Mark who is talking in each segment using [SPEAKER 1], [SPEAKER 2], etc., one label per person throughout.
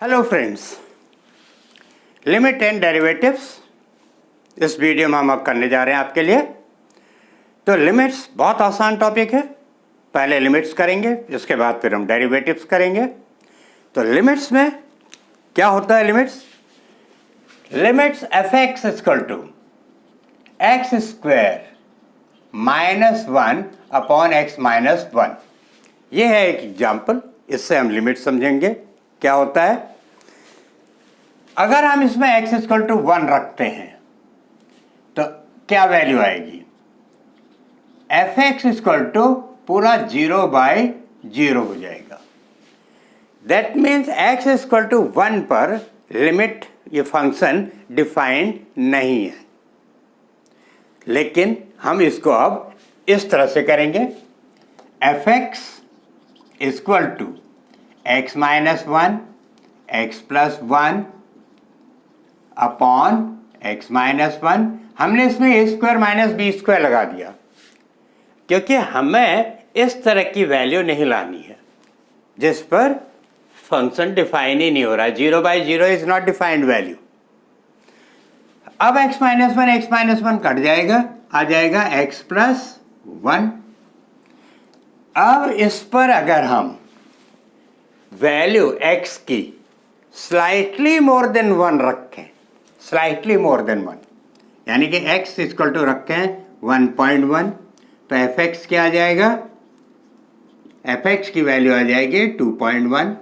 [SPEAKER 1] Hello friends, limit and derivatives इस video में हम अब करने जा रहे हैं आपके लिए। तो लिमिट्स बहुत आसान टॉपिक है। पहले लिमिट्स करेंगे, इसके बाद फिर हम डेरिवेटिव्स करेंगे। तो लिमिट्स में क्या होता है? Limits f x equal to x square minus 1 upon x minus 1। ये है एक एग्जाम्पल, इससे हम लिमिट समझेंगे क्या होता है। अगर हम इसमें x इक्वल टू 1 रखते हैं तो क्या वैल्यू आएगी? एफ एक्स इक्वल टू पूरा 0/0 हो जाएगा। That means x equal to 1 पर लिमिट ये फंक्शन डिफाइंड नहीं है, लेकिन हम इसको अब इस तरह से करेंगे। F x equal to x minus 1 x plus 1 upon x minus 1। हमने इसमें a square minus b square लगा दिया क्योंकि हमें इस तरह की वैल्यू नहीं लानी है जिस पर फंक्शन डिफाइन ही नहीं हो रहा है। 0/0 इज नॉट डिफाइंड वैल्यू। अब x माइनस 1 कट जाएगा, आ जाएगा x प्लस 1। अब इस पर अगर हम वैल्यू x की स्लाइटली मोर देन 1 रखें, स्लाइटली मोर देन 1 यानी कि x इक्वल टू रखें 1.1, तो एफ एक्स क्या आ जाएगा? एफ एक्स की वैल्यू आ जाएगी 2.1।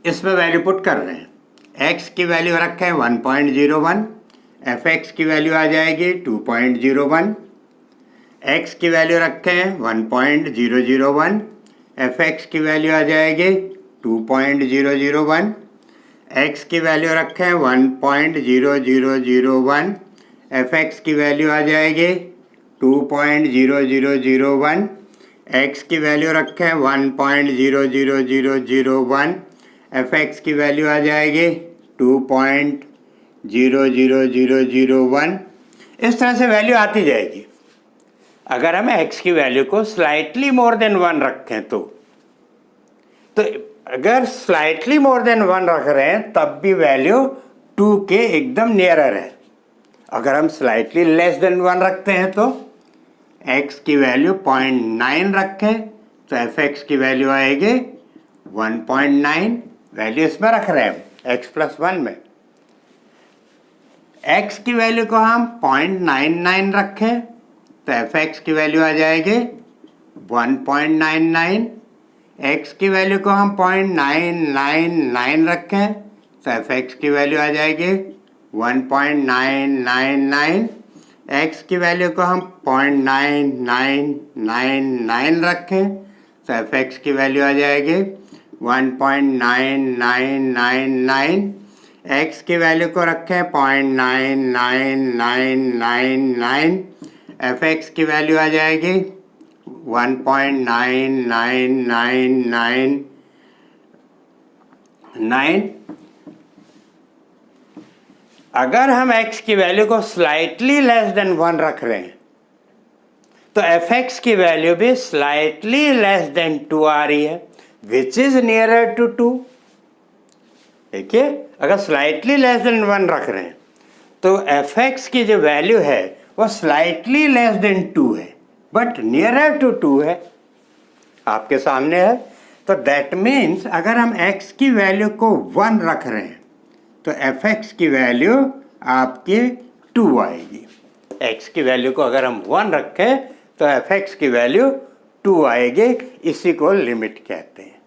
[SPEAKER 1] इसमें वैल्यू पुट कर रहे हैं। x की वैल्यू रखें 1.01, एफ एक्स की वैल्यू आ जाएगी 2.01। x की वैल्यू रखें 1.001, एफ एक्स की वैल्यू आ जाएगी 2.001। x की वैल्यू रखें 1.0001, एफ एक्स की वैल्यू आ जाएगी 2.0001। x की वैल्यू रखें 1.00001, एफ एक्स की वैल्यू आ जाएगी 2.00001। इस तरह से वैल्यू आती जाएगी। अगर हम x की वैल्यू को स्लाइटली मोर देन 1 रखें तो अगर स्लाइटली मोर देन 1 रख रहे हैं तब भी वैल्यू 2 के एकदम नियरर है। अगर हम स्लाइटली लेस देन 1 रखते हैं तो x की वैल्यू 0.9 रखें तो एफ एक्स की वैल्यू आएगी 1.9। वैल्यू इसमें रख रहे हैं x प्लस 1 में। x की वैल्यू को हम 0.99 रखें तो एफ एक्स की वैल्यू आ जाएगी 1.99। x की वैल्यू को हम 0.999 रखें तो एफ एक्स की वैल्यू आ जाएगी 1.999। x की वैल्यू को हम 0.9999 रखें तो एफ एक्स की वैल्यू आ जाएगी 1.9999। x की वैल्यू को रखें 0.99999, एफ एक्स की वैल्यू आ जाएगी 1.9999। अगर हम x की वैल्यू को स्लाइटली लेस देन 1 रख रहे हैं तो एफ एक्स की वैल्यू भी स्लाइटली लेस देन 2 आ रही है, विच इज नियरर टू 2। देखिए, अगर स्लाइटली लेस देन 1 रख रहे हैं तो एफ एक्स की जो वैल्यू है वो स्लाइटली लेस देन 2 है बट नियरर टू 2 है, आपके सामने है। तो दैट मीन्स अगर हम x की वैल्यू को 1 रख रहे हैं तो एफ एक्स की वैल्यू आपकी 2 आएगी। x की वैल्यू को अगर हम 1 रखें तो एफ एक्स की वैल्यू 2 आएगी। इसी को लिमिट कहते हैं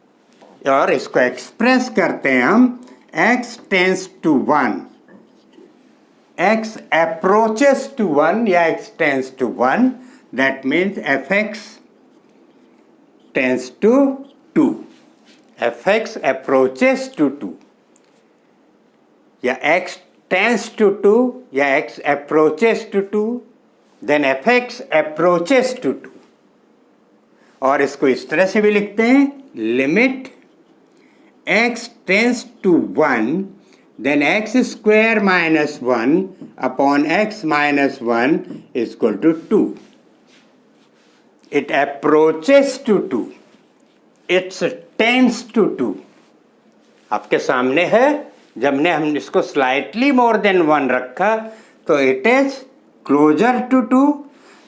[SPEAKER 1] और इसको एक्सप्रेस करते हैं हम x tends to 1, x approaches to 1 या x tends to 1, that means fx tends to 2, fx approaches to 2 या x tends to 2 या x approaches to 2, then fx approaches to 2। और इसको इस तरह से भी लिखते हैं, limit x tends to 1 then x square minus 1 upon x minus 1 is equal to 2. It approaches to 2. It tends to 2. आपके सामने है। जब ने हम इसको स्लाइटली मोर देन 1 रखा तो it is closer to 2,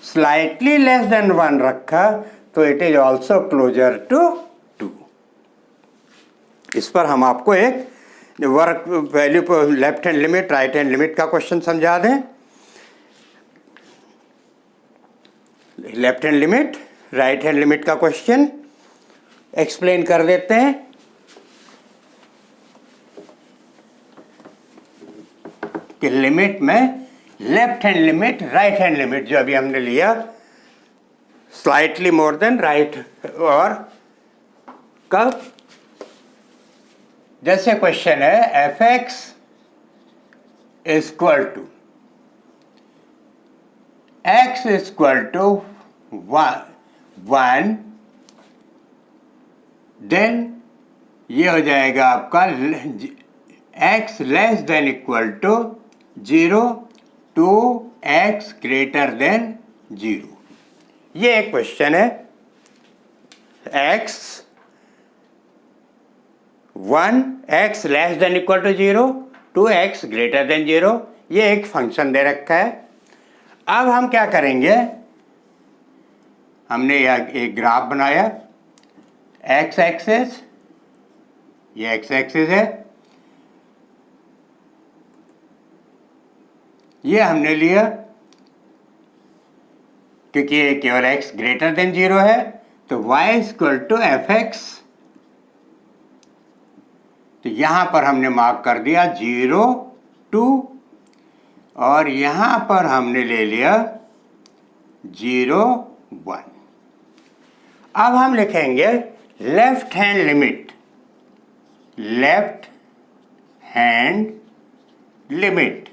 [SPEAKER 1] slightly less than 1 रखा तो it is also closer to 2। इस पर हम आपको एक वर्क वैल्यू पर left hand limit right hand limit का क्वेश्चन समझा दें। Left hand limit right hand limit का क्वेश्चन एक्सप्लेन कर देते हैं। कि लिमिट में left hand limit right hand limit जो अभी हमने लिया स्लाइटली मोर देन राइट, और कब, जैसे क्वेश्चन है f x equal to x equal to 1, then ये हो जाएगा आपका x less than equal to 0 to x greater than 0। ये एक क्वेश्चन है। x less than equal to 0 to x greater than 0, ये एक फंक्शन दे रखा है। अब हम क्या करेंगे, हमने एक ग्राफ बनाया, x एक्सिस, ये x एक्सिस है, ये हमने लिया क्योंकि ये केवल x ग्रेटर देन 0 है, तो y equal to f x, तो यहां पर हमने मार्क कर दिया 0 2, और यहां पर हमने ले लिया 0 1। अब हम लिखेंगे left hand limit, left hand limit,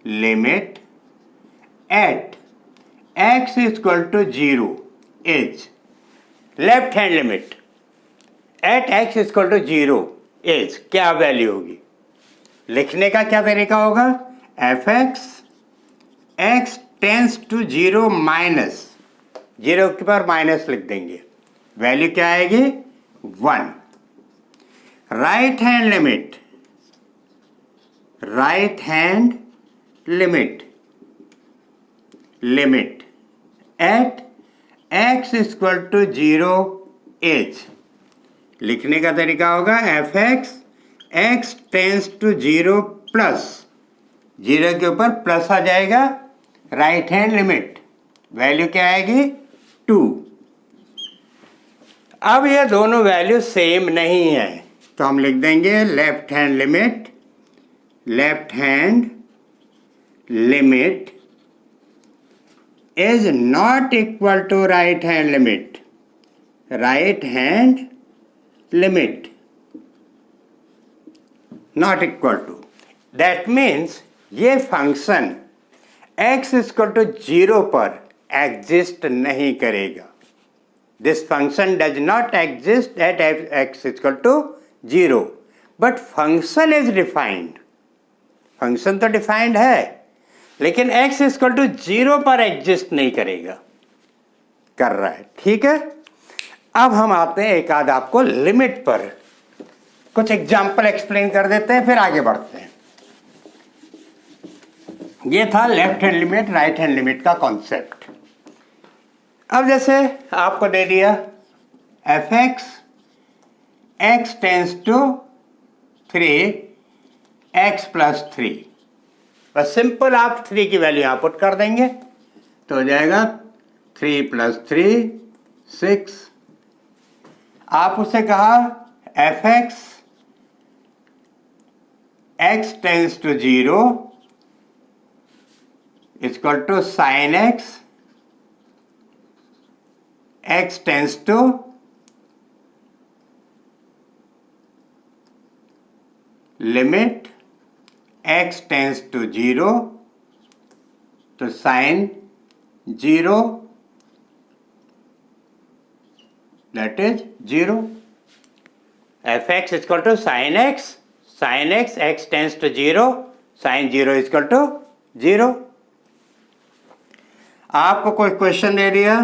[SPEAKER 1] limit at x equal to 0 is, left hand limit at x equal to 0 is क्या वैल्यू होगी, लिखने का क्या तरीका होगा, f x tends to 0 minus, 0 के पर माइनस लिख देंगे, वैल्यू क्या आएगी 1। Right hand limit, right hand limit, limit at x equal to 0 is, लिखने का तरीका होगा f x tends to 0 plus, 0 के ऊपर प्लस आ जाएगा, राइट हैंड लिमिट, वैल्यू क्या आएगी 2। अब ये दोनों वैल्यू सेम नहीं है तो हम लिख देंगे left hand limit, left hand limit is not equal to right hand limit, right hand limit not equal to, that means ये फंक्शन x इक्वल टू 0 पर एग्जिस्ट नहीं करेगा। This function does not exist at x equal to 0, but function is defined, function तो defined है लेकिन x equal to 0 पर exist नहीं करेगा, कर रहा है, ठीक है। अब हम आते हैं एक आध आपको लिमिट पर कुछ एग्जाम्पल एक्सप्लेन कर देते हैं, फिर आगे बढ़ते हैं। ये था left hand limit right hand limit का कॉन्सेप्ट। अब जैसे आपको दे दिया f x tends to 3 x plus 3, बस सिंपल आप 3 की वैल्यू यहाँ पुट कर देंगे तो हो जाएगा 3 प्लस 3 6। आप उससे कहा f x tends to 0 equal to sine x tends to limit x tends to 0, तो sine 0 that is 0। F x equal to sine x x tends to 0, sine 0 equal to 0। आपको कोई क्वेश्चन दे दिया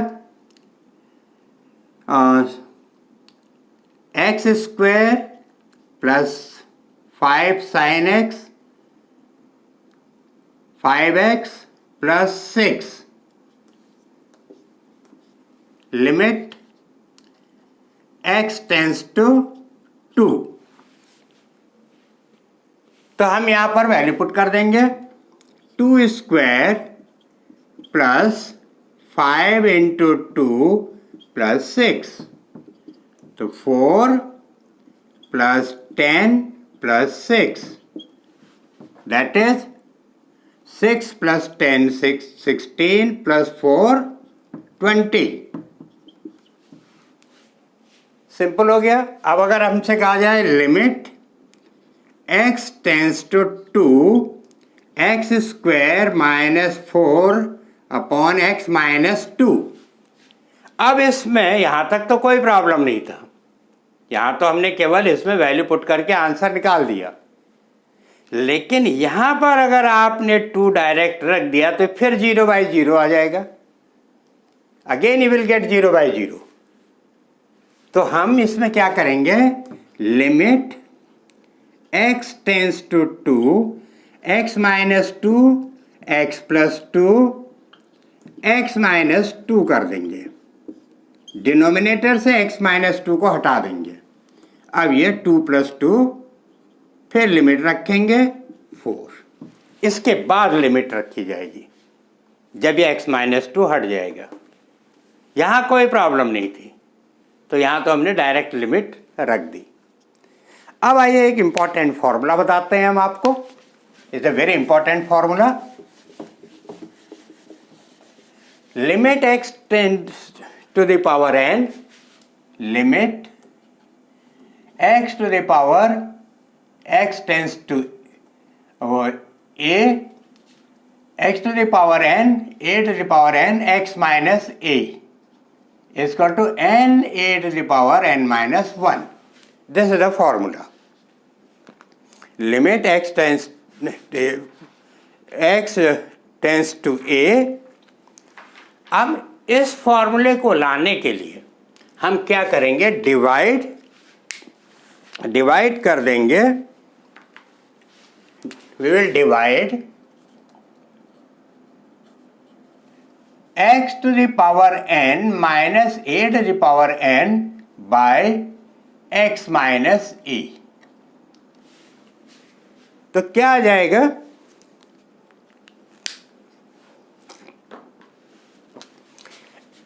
[SPEAKER 1] x square plus 5 sin x 5x plus 6 limit x tends to 2। तो हम यहां पर value put कर देंगे 2 स्क्वायर प्लस 5 इंटू 2 प्लस 6, तो 4 plus 10 plus 6, that is 6 plus 10 16 plus 4 20। Simple हो गया। अब अगर हमसे कहा जाए limit x tends to 2 x square minus 4 upon x minus 2। अब इसमें यहां तक तो कोई प्रॉब्लम नहीं था, यहां तो हमने केवल इसमें वैल्यू पुट करके आंसर निकाल दिया। लेकिन यहां पर अगर आपने 2 डायरेक्ट रख दिया तो फिर 0/0 आ जाएगा, अगेन यू विल गेट 0/0। तो हम इसमें क्या करेंगे, limit x tends to 2 x minus 2 x plus 2 x minus 2 कर देंगे, डिनोमिनेटर से x माइनस 2 को हटा देंगे। अब ये 2 प्लस 2, फिर लिमिट रखेंगे 4, इसके बाद लिमिट रखी जाएगी जब ये x माइनस 2 हट जाएगा। यहां कोई प्रॉब्लम नहीं थी, तो यहां तो हमने डायरेक्ट लिमिट रख दी। अब आइए एक इंपॉर्टेंट फॉर्मूला बताते हैं हम आपको, it's a very important formula. Limit x tends to the power n, limit x to the power x tends to a, x to the power n, a to the power n x minus a is equal to n a to the power n minus 1. This is the formula. Limit x tends to a. अब इस फॉर्मूले को लाने के लिए हम क्या करेंगे, डिवाइड कर देंगे। We will divide x to the power n minus a to the power n by x minus a। तो क्या आ जाएगा,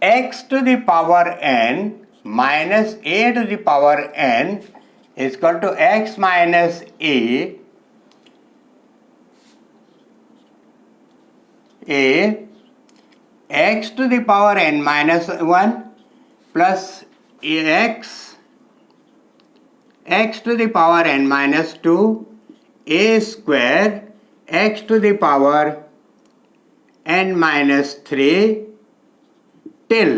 [SPEAKER 1] x to the power n minus a to the power n is equal to x minus a x to the power n minus 1 plus x to the power n minus 2 a square x to the power n minus 3 till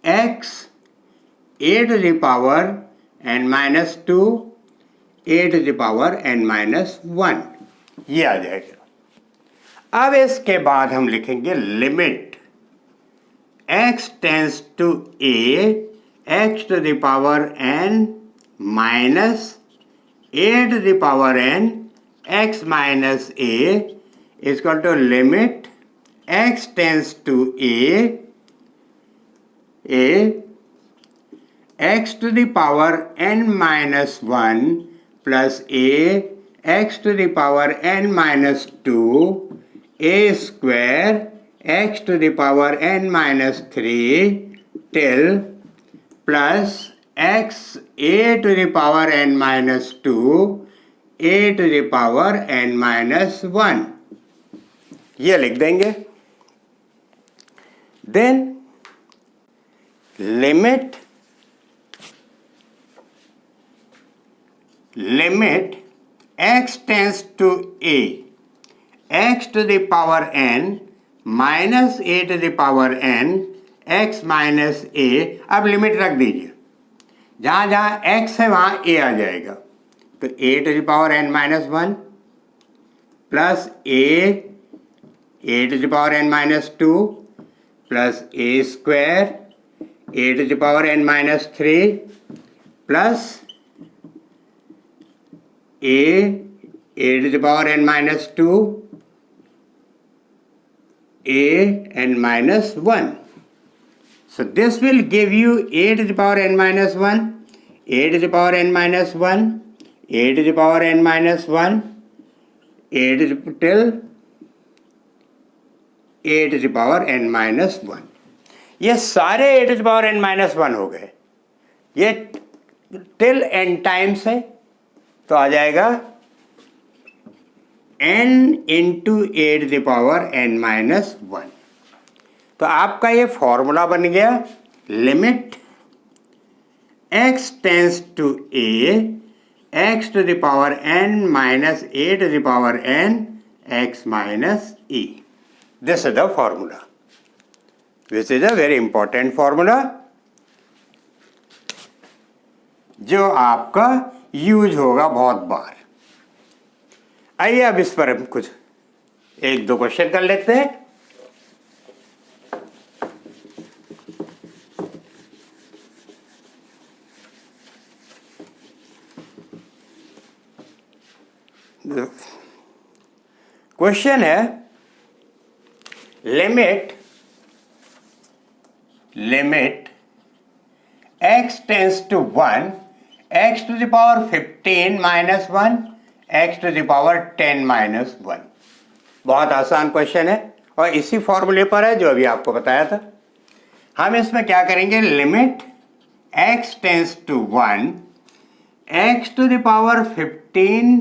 [SPEAKER 1] x a to the power n minus 2 a to the power n minus 1, ये आ जाएगा। अब इसके बाद हम लिखेंगे limit x tends to a x to the power n minus a to the power n x minus a is equal to limit x tends to a x to the power n minus 1 plus a x to the power n minus 2 a square x to the power n minus 3 till plus x a to the power n minus 2 a to the power n minus 1, ये लिख देंगे। Then limit x tends to a x to the power n minus a to the power n x minus a। अब limit रख दीजिए, जहाँ जहाँ x है वहाँ a आ जाएगा, तो a to the power n minus 1 plus a to the power n minus 2 plus a square a to the power n minus 3 plus a to the power n minus 2 a n minus 1. So this will give you a to the power n minus 1, a to the power n minus 1, a to the power n minus 1, a to the till a to the power n minus 1. ये सारे a to the power n minus 1 हो गए, ये till n times है, तो आ जाएगा n into a to the power n minus 1. तो आपका ये फॉर्मूला बन गया limit x tends to a x to the power n minus a to the power n x minus e. This is the formula, this is a very important formula जो आपका use होगा बहुत बार. आइए अब इस पर हम कुछ एक दो क्वेश्चन कर लेते हैं. क्वेश्चन है limit x tends to 1 x to the power 15 minus 1 x to the power 10 minus 1. बहुत आसान क्वेश्चन है और इसी फॉर्मूले पर है जो अभी आपको बताया था. हम इसमें क्या करेंगे, limit x tends to 1 x to the power 15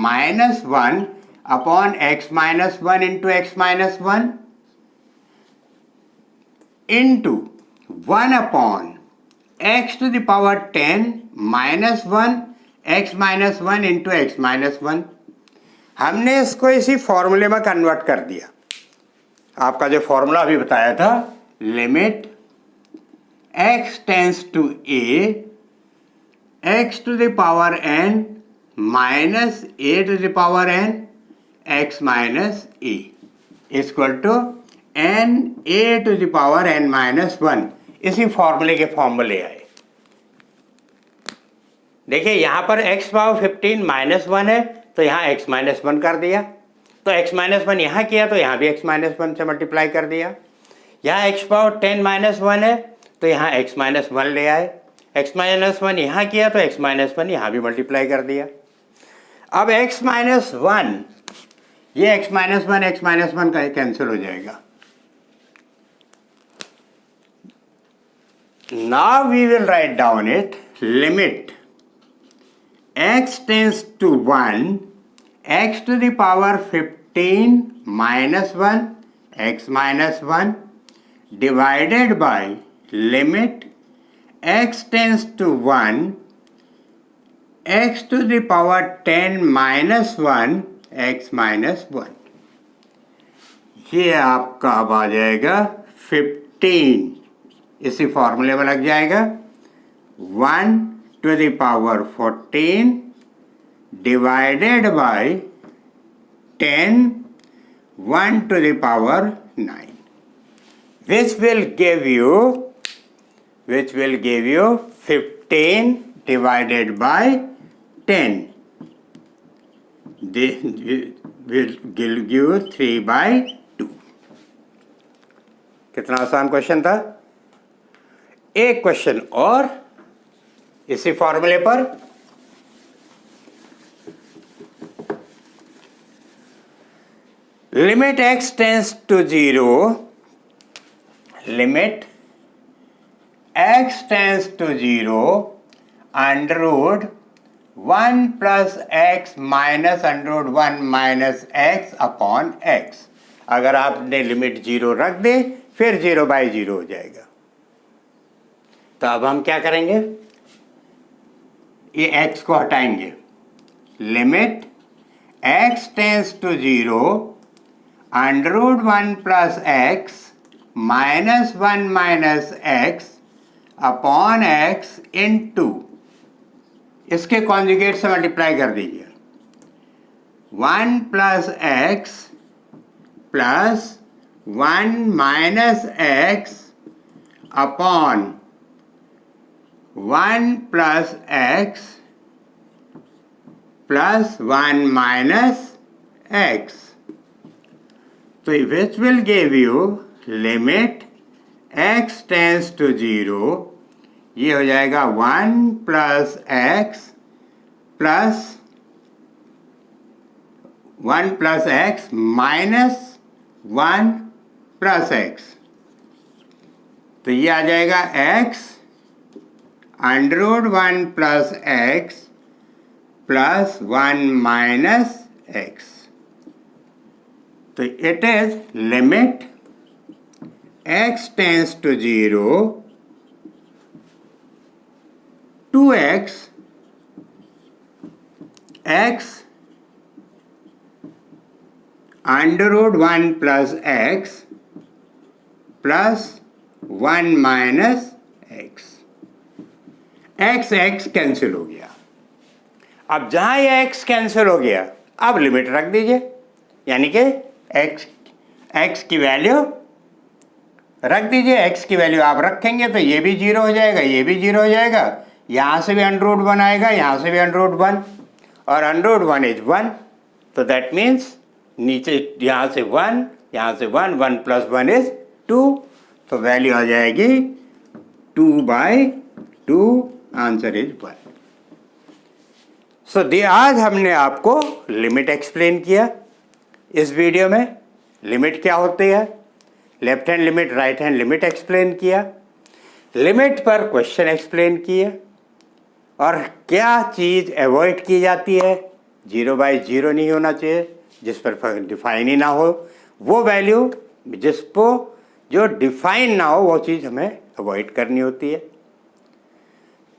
[SPEAKER 1] minus 1 upon x minus 1 into x minus 1 into 1 upon x to the power 10 minus 1 x minus 1 into x minus 1. हमने इसको इसी फॉर्मूले में कन्वर्ट कर दिया. आपका जो फॉर्मूला अभी बताया था, limit x tends to a x to the power n minus a to the power n x minus e equal to n a to the power n minus 1. इसी फॉर्मूले के फॉर्म में ले आए. देखिए यहाँ पर x पावर 15 माइनस 1 है तो यहाँ x माइनस 1 कर दिया, तो x माइनस 1 यहाँ किया तो यहाँ भी x माइनस 1 से मल्टीप्लाई कर दिया. यहाँ x पावर 10 माइनस 1 है तो यहाँ x माइनस 1 ले आए, x माइनस 1 यहाँ किया तो x माइनस 1 यहाँ भी मल्टीप्लाई कर दिया. अब x माइनस 1, ये x माइनस 1 का कैंसिल हो जाएगा. Now we will write down it, limit x tends to 1 x to the power 15 minus 1 x minus 1 divided by limit x tends to 1 x to the power 10 minus 1 x minus 1. ये आपका अब आ जाएगा 15, इसी फॉर्मूले में लग जाएगा 1 to the power 14 divided by 10 1 to the power 9, which will give you 15 divided by 10. This will give you 3 by 2. कितना आसान क्वेश्चन था. एक क्वेश्चन और इसी फॉर्मूले पर, limit x tends to 0 limit x tends to 0 under root 1 plus x minus under root 1 minus x upon x. अगर आपने लिमिट 0 रख दे फिर 0 बाई 0 हो जाएगा. तो अब हम क्या करेंगे, ये x को हटाएंगे. Limit x tends to 0 under root 1 plus x minus 1 minus x upon x into, इसके कॉन्जुगेट से मल्टीप्लाई कर दीजिए. 1 plus x plus 1 minus x upon 1 plus x plus 1 minus x. So which will give you limit x tends to 0. ये हो जाएगा 1 plus x plus 1 plus x minus 1 plus x. तो ये आ जाएगा x under root 1 plus x plus 1 minus x. तो it is limit x tends to 0 2x x under root 1 plus x plus 1 minus x. x cancel हो गया। अब जहां ये x cancel हो गया, अब लिमिट रख दीजिए, यानी कि x की वैल्यू रख दीजिए। x की वैल्यू आप रखेंगे तो ये भी 0 हो जाएगा, ये भी 0 हो जाएगा, यहाँ से भी अंडर रूट 1 आएगा, यहाँ से भी अंडर रूट 1, और अंडर रूट 1 इज 1, तो दैट मीन्स नीचे यहाँ से 1, यहाँ से 1, 1 प्लस 1 इज 2, तो वैल्यू आ जाएगी 2/2, आंसर इज 1। सो आज हमने आपको लिमिट एक्सप्लेन किया। इस वीडियो में लिमिट क्या होती है, left hand limit, right hand limit explain किया, लिमिट पर क्वेश्चन एक्सप्लेन किए, और क्या चीज़ अवॉइड की जाती है, 0/0 नहीं होना चाहिए, जिस पर डिफाइन ही ना हो, वो वैल्यू जिसको जो डिफाइन ना हो वो चीज़ हमें अवॉइड करनी होती है।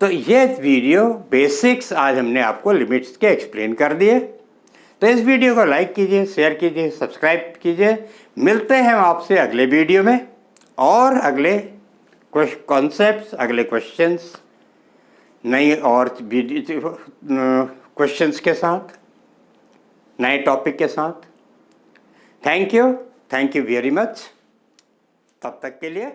[SPEAKER 1] तो ये वीडियो बेसिक्स आज हमने आपको लिमिट्स के एक्सप्लेन कर दिए। तो इस वीडियो को लाइक कीजिए, शेयर कीजिए, सब्सक्राइब कीजिए। मिलते हैं हम आपसे अगले वीडियो में और अगले कॉन्सेप्ट्स, अगले क्वेश्चंस, नई और क्वेश्चंस के साथ, नए टॉपिक के साथ। Thank you very much. तब तक के लिए